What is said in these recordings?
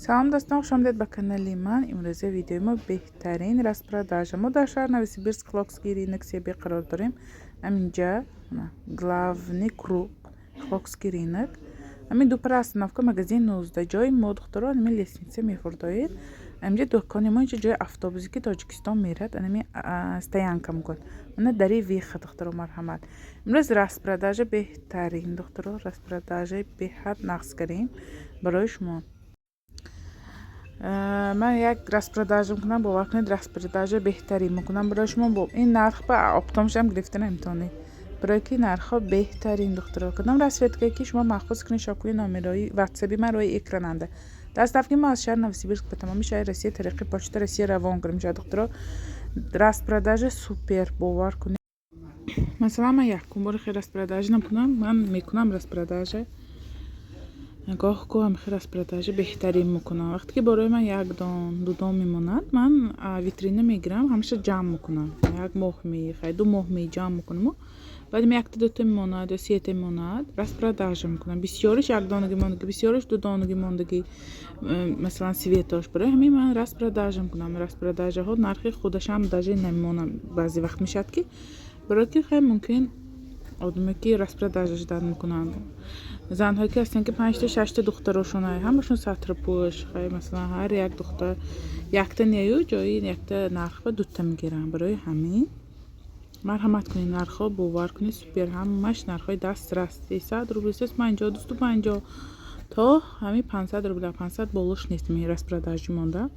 سلام دوستان، خوش آمدید به کانال من. امروزه ویدیو ما بهترین راسپراداژ ما در شهر نوسیبیرسک خلاکسگیری نکسیبی قرار داریم. اینجا главный круг خلاکسگیری نک. همین دو پر остановка магазин 19 جای ما دختران همین лестница می‌فردید. اینجا دکان ما اینجا جای اتوبوسی که تاجیکستان میرد. همین стоянка میکند. من دری ویخ دختران مرحمت. امروز راسپراداژ بهترین دختران راسپراداژ به حد نقص کردیم برای شما. من یک راسپراداژ میکنم باور کنید راسپراداژ بهتری میکنم برای شما. با این نرخ با اپتامش هم گرفته نمیتونید برای که نرخ بهترین دخترها کدام راسپراداژ که شما ماخذ کنید شکلی نامرئی واتساپی من روی اکراننده دست افکی ما از شهر نوسیبیرسک به تمامی شهر روسیه طریق پشت روسیه روان کنیم شد دخترها راسپراداژ سوپر باور کنید. مثلا من یک کمبر خیر راسپراداژ نمیکنم من میکنم راسپراداژ گاه هم خیر راسپراداژ بهترین میکنم. وقتی که برای من یک دو دام میماند من ویترینه میگیرم همیشه جمع میکنم. یک ماه میخواد 2 ماه می جمع میکنم بعد یک تا 2 تا میماند یا 3 تا میماند راسپراداژ میکنم. بسیارش یک دانگی ماندگی بسیارش 2 دانگی ماندگی مثلا سویتاش برای همین من راسپراداژ میکنم. راسپراداژ ها نرخ خودش هم داجه نمیمونه بعضی وقت میشد که برای که خیلی ممکن آدمی که راسپراداژ داد میکنن زنهایی که هستن که 5 تا 6 تا دخترشون همشون سطر پوش خیلی مثلا هر یک دختر یک تا نیو جایی یک تا نرخ با 2 تا میگیرن. برای همین مرحمت کنید نرخ باور کنید سوپر همش نرخ دست راست 300 روبل 350 250 تا همین 500 روبل 500 بالش نیست می راسپراداژ مونده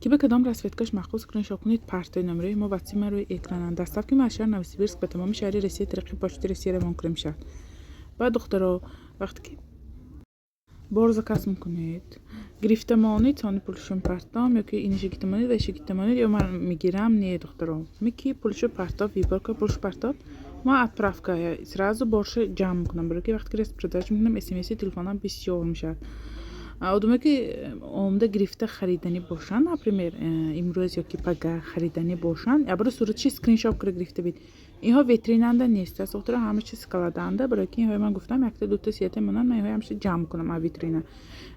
که به کدام راسپراداژ مخصوص کنید شو کنید پارتای نمره ما واتسی من روی اکران دست که من شهر نوسیبیرسک به تمام شهر روسیه طریق پشت روسیه روان کنیم شد. بعد دخترها وقتی که بار زکاس میکنید گرفتمانید تانی پولشون پرتام یا که اینش گرفتمانید و ایش گرفتمانید یا من میگیرم نه دخترها میکی پولشو پرتاب ویبر که پولش پرتاب ما اتپرافکا سرازو بارش جمع میکنم برای که وقتی که راسپراداژ میکنم SMS تلفنم بسیار میشه. آدمی که اومده گرفته خریدنی باشن например امروز یا که پگاه خریدنی باشن یا برای صورتش اسکرین شات گرفته بید اینها ویتریننده نیست از دختر همه چیز اسکالادنده برای که اینها من گفتم یک تا 2 تا 3 تا منن من اینها همیشه جمع کنم از ویترینه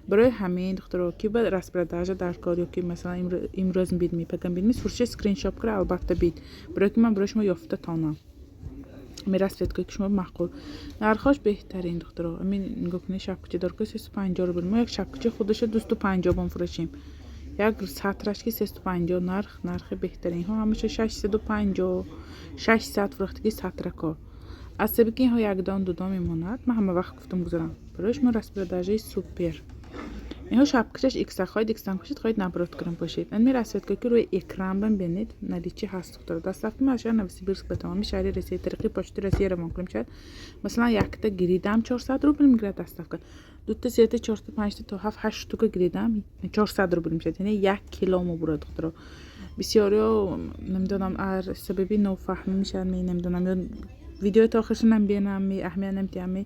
برای همین دخترها که به راسپراداژ در کار یا که مثلا امروز بید میپگم بید می صورتش اسکرین شات کرد البته بید برای که من برای شما یافته تانم میرسید که شما معقول نرخش بهترین دخترها همین گفتن شبکه دار که 350 روبل ما یک شبکه خودش 250 بون فروشیم یک سطرش که 350 نرخ بهترین ها همیشه 650 600 فروختگی سطرکا از سبب که اینها یک دان 2 دان میموند من همه وقت گفتم گذارم برایش ما راسپراداژ سوپر اینها شبکهش ایکس خواهید ایکس کشید خواهید نبرات کنم باشید من میرسید که روی اکران ببینید ندیچی هست دختر دست افت ما شهر نوسیبیرسک به تمامی شهر روسیه طریق پشت روسیه روان کنیم شد. مثلا یک تا گریدم 400 روبل میگیره دست افت 2 تا 3 تا 4 تا 5 تا 7 8 تا گریدم 400 روبل میشه یعنی 1 کیلو مو برات دختر بسیاری نمیدونم ار سببی نوفهمی میشن نمیدونم ویدیو تا آخرش نمیبینم می اهمیت نمیدم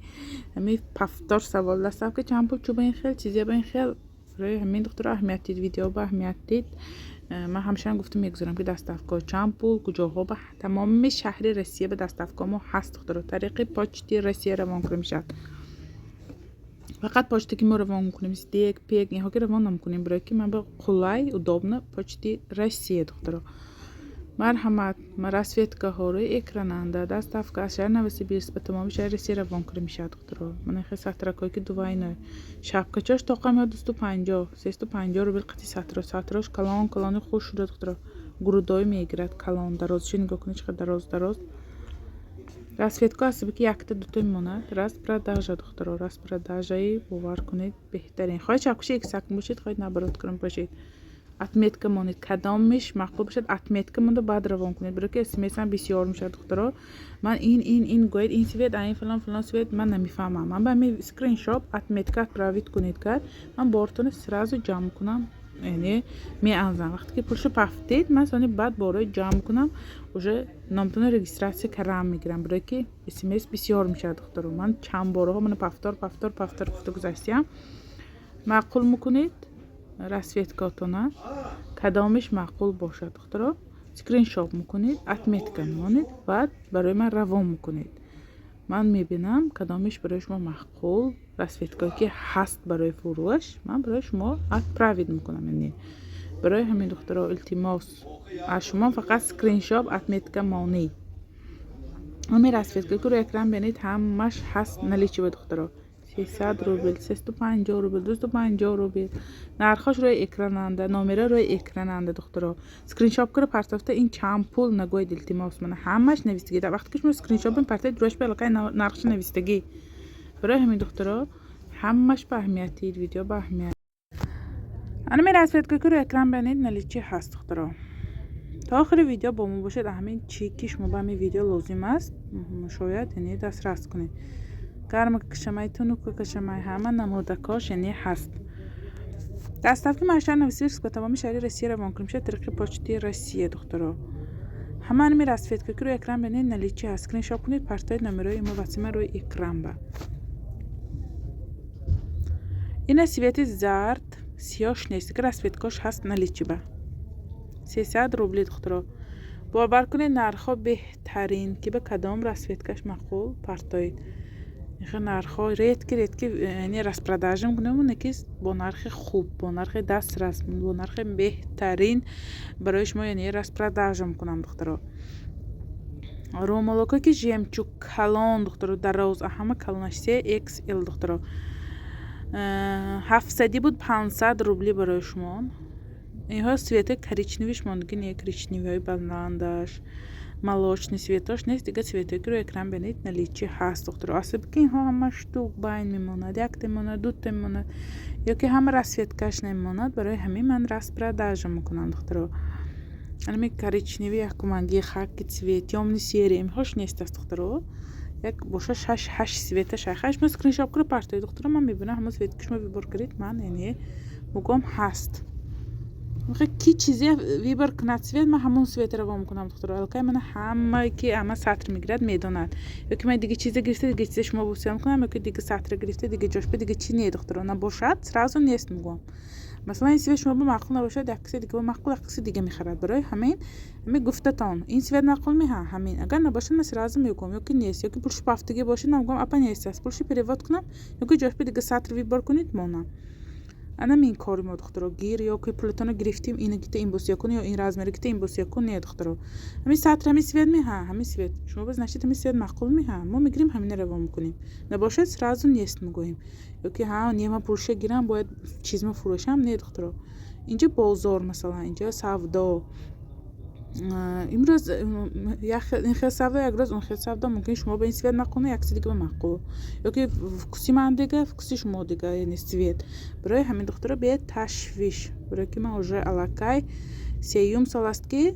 می پفتار سوال دست که چند پول چوب این خیلی چیزی با این خیلی برای همین دختر اهمیت دید ویدیو با اهمیت دید من همیشه گفتم میگذارم که دست افکار چند پول کجاها به تمام شهر روسیه به دست افکار ما هست دختر طریق پاچتی روسیه روان کنیم شد فقط پاچتی که ما روان کنیم دیگ پیگ اینها که روان نمیکنیم برای که من به خلای удобно پاچتی روسیه دختر مرحمت ما راسپراداژ ها روی اکراننده دست افکار شهر نوسیبیرسک به تمام شهر روسیه روان کنیم شد دختر من خیلی سطرکایی که دوینه شبکه‌اش تاقم یا 250 350 روبل قطعی سطراش کلان خوش شده دختر گرودای میگیرد کلان درازش نگاه کنید چقدر دراز راسپراداژ هست که یک تا 2 تا میمونه راسپراداژ دختر راسپراداژی باور کنید بهترین خواهید شبکه‌اش ایکس باشید خواهید نبرات کنم باشید اتمیت مانید کدامش معقول باشد اتمیت مانده بعد روان کنید برای که اسمس هم بسیار میشه دخترها من این گوید این سوید این فلان سوید من نمیفهمم من به می اسکرین شات اتمیت پراوید کنید کرد من بارتون سرازو جمع کنم یعنی می انزم وقتی که پولشو پفتید من سانی بعد بارای جمع کنم اوجه نامتون رجیستراسی کرام میگیرم برای که اسمس بسیار میشه دخترها من چند بارها من پفتار گذاشتم معقول میکنید راسپراداژتونه کدامش معقول باشد دخترها اسکرین شات میکنید اتمیت کنید بعد برای من روان میکنید من میبینم کدامش برای شما معقول расветкایی که هست برای فروش من برای شما отправить میکنم. یعنی برای همین دخترها التماس از شما فقط اسکرین شات отметка مانی. همین расветкایی که رو اکران ببینید همش هست наличие دخترها 300 روبل 350 روبل 250 روبل нархош روی экрананда номера روی экрананда دخترها اسکرین شات کرده پرتافته این چند پول نگوید التماس من همش نوشتگی در وقتی که شما اسکرین شات بین پرتای دروش به علاقه نقش نوشتگی برای همین دخترها همش به اهمیتی ویدیو به اهمیت. انا میره расветкایی که رو اکران ببینید наличие هست دخترها. تا آخر ویدیو با ما باشید. همین چی که شما به همین ویدیو لازم است شاید یعنی دسترس کنید. گرم کشمای تونوک کشمای همه نمودکاش یعنی هست. доставки машин Новосибирск по тамоми шаҳри Россия равон кунем шуд тариқи почти Россия духтуро. Ҳама ҳамин расветка ки рӯи экран бинед наличие ҳаст. скриншот кунед партои номерои мо васима рӯи экран ба. ина свети зард сиёш нест ки расветкош ҳаст наличие ба. 300 рубли духтуро. باور کنید نرخ‌ها بهترین که به کدام расветкаш мақул партоид. این نرخ‌ها ریت که یعنی распродажа میکنم اون که با نرخ خوب با نرخ دسترس با نرخ بهترین برای شما یعنی распродажа میکنم دخترها. رومالوکا که ژемчуг کلان دخترها در روز همه کلانش 3XL دخترها 700 بود 500 روبلی برای شما. اینها света коричневиш мондагин є коричневий баландаш молочный светош нест دیگه света که رو اکران ببینید наличие هست دخترها. اصلا که اینها همه штук байн میموند یک میموند دو میموند یا که همه расветкаш نمیموند برای همین من распродажа میکنم دخترها. همین коричневий якуманги خاکی цвет темный серый اینهاش نیست است دخترها. یک باشه 8 света شایخش من اسکرین شات کنم پارتای دخترها من میبینم همه света که شما выбор کردید من یعنی میگم هست. میخوای کی چیزی ویبر کنه سویت من همون سویت رو میکنم دخترها. الکی من همه که همه سطر میگیرد میدوند یا که من دیگه چیز گرفته دیگه چیز شما بوسیام کنم یا که دیگه سطر گرفته دیگه جاش به دیگه چی نه دخترها نباشد سرازو نیست میگم. مثلا این سویت شما به معقول نباشد یک کسی دیگه به معقول یک کسی دیگه میخرد. برای همین گفتتان این سویت معقول میه همین اگر نباشه من سرازو میگم یا که نیست یا که پولش پافتگی باشه نمیگم اپا نیست است پولش پریوات کنم یا که جاش به دیگه سطر ویبر کنید مونم. انا این کاری ما دخترها گیر یا که پولتونو گرفتیم اینو گیته این بوسیا کنی یا این رازمری گیته این بوسیا کنی دخترها. همین سطر همین سوید میه همین سوید شما باز نشید همین سوید معقول میه ما میگیریم همین رو میکنیم نباشه سرازو نیست میگوییم یا که ها نیما پولشه گیرم باید چیز ما فروشم نه دخترها. اینجا بازار مثلا اینجا سودا امروز این خیلی سودا یک روز اون خیلی سودا ممکن شما به این سوید مقونه یک دیگه به مقو یا که کسی من دیگه کسی شما دیگه یعنی سوید. برای همین دخترها به تشویش برای که من уже علاقه سیوم سال است که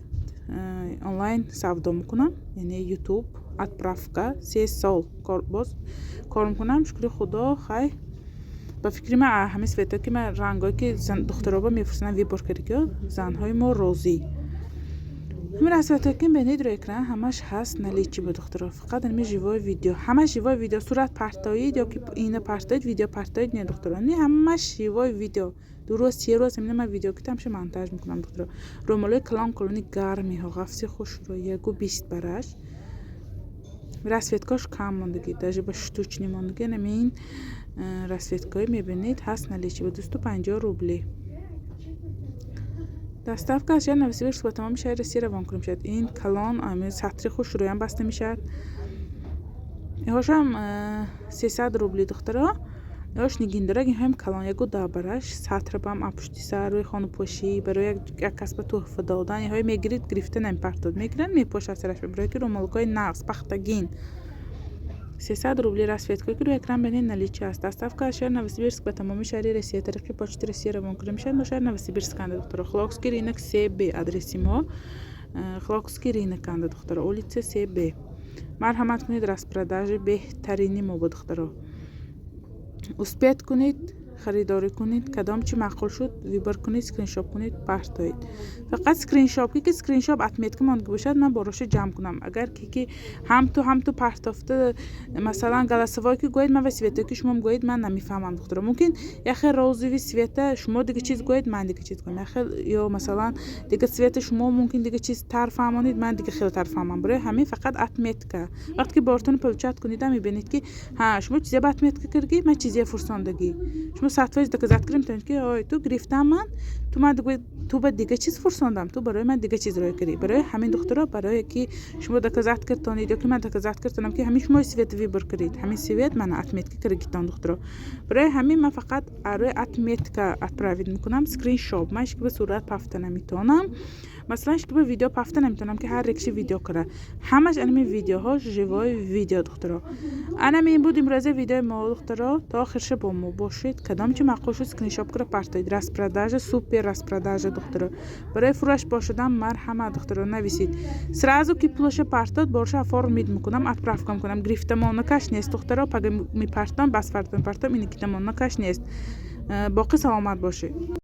آنلاین سودا میکنم یعنی یوتیوب отправка 3 سال باز کار میکنم شکر خدا خیلی با فکر من همه سویتا که من رنگایی که دخترها با میفرستن ویبر کردی که زنهای ما راضی. همین расветкایی که ببینید روی اکران همش هست наличие به دخترها. فقط همین ژیوای ویدیو همش ژیوای ویدیو صورت پرتایید یا که این پرتایید ویدیو پرتایید نه دخترها نه همش ژیوای ویدیو 2 روز 3 روز همین من ویدیو که تمش مونتاژ میکنم دخترها. رومالوی کلان کلونی گرمی ها قفسی خوش رو یکو 20 براش расветкаш کم موندگی даже با штучний موندگی همین расветкایی میبینید هست наличие به 250 روبلی. доставка از شهر نوسیبیرسک به تمام شهر روسیه روان کنیم شد. این کلان آمین سطری خوش روی هم بسته میشد. اینهاش هم 300 روبلی دخترها. اینهاش نگین داره این هم کلان یکو دابرش سطر با هم اپشتی سر روی خانو پوشی برای یک کسب تحفه دادن. اینهای میگیرید گرفته نمیپرتاد میگیرن میپوش از سرش برای که رومالکای نقص پختگین 300 روبلی расветкایی که روی اکران ببینید наличие است. доставка از شهر نوسیبیرسک به تمام شهر روسیه طریق почты روسیه روان کنیم میشد. ما شهر نوسیبیرسک اند دخترها. خلاقسکی رینک 3B آدرسی ما خلاقسکی رینک اند دخترها. улица 3B. مرحمت کنید распродажа بهترینی ما بود دخترها. успеть کنید خریداری کنید، کدام چی معقول شد ویبر کنید، اسکرین شاپ کنید، پرتایید. فقط اسکرین شاپ که اسکرین شاپ اتمیت که مانده باشد من باروش جمع کنم. اگر که هم تو پرتافته مثلا گلاسوای که گوید من و سویته که شما گوید من نمیفهمم دخترم. ممکن یخه روزی سویته شما دیگه چیز گوید من دیگه چیز گویم، یا مثلا دیگه سویته شما ممکن دیگه چیز تر فهمونید من دیگه خیلی تر فهمم. برای همین فقط اتمیت که وقتی که بارتون پلچت کنید میبینید که ها شما چیزی با اتمیت که کردی من چیزی فرستندگی شما سطفش دیگه زد کردم تون که آی تو گرفتم من تو من دیگه تو به دیگه چیز فرستندم تو برای من دیگه چیز روی کردی. برای همین دخترا برای که شما دیگه زد کردید یا که من دیگه زد کردم که همین شما سویت ویبر کردید همین سویت من اتمیت که کردم دخترا. برای همین من فقط روی اتمیت که اتپراوید میکنم اسکرین شاپ ماش که به صورت پافته نمیتونم. مثلا که به ویدیو پافته نمیتونم که هر یکشی ویدیو کنه همش انمی ویدیوها جوای ویدیو دخترا. انا این بود امروز ویدیو ما دخترا تا آخرش با ما باشید. کدام چه معقول شد اسکرین شاپ کنه پرتایید распродажа سوپر распродажа دخترا. برای فروش باشدم مرحمت دخترا نویسید сразу که پولش پرتاد باشه оформить میکنم отправка کنم گرفتم کاش نیست دخترا پگ میپرتم بس فرتم پرتم این که تمام کاش نیست. باقی سلامت باشه.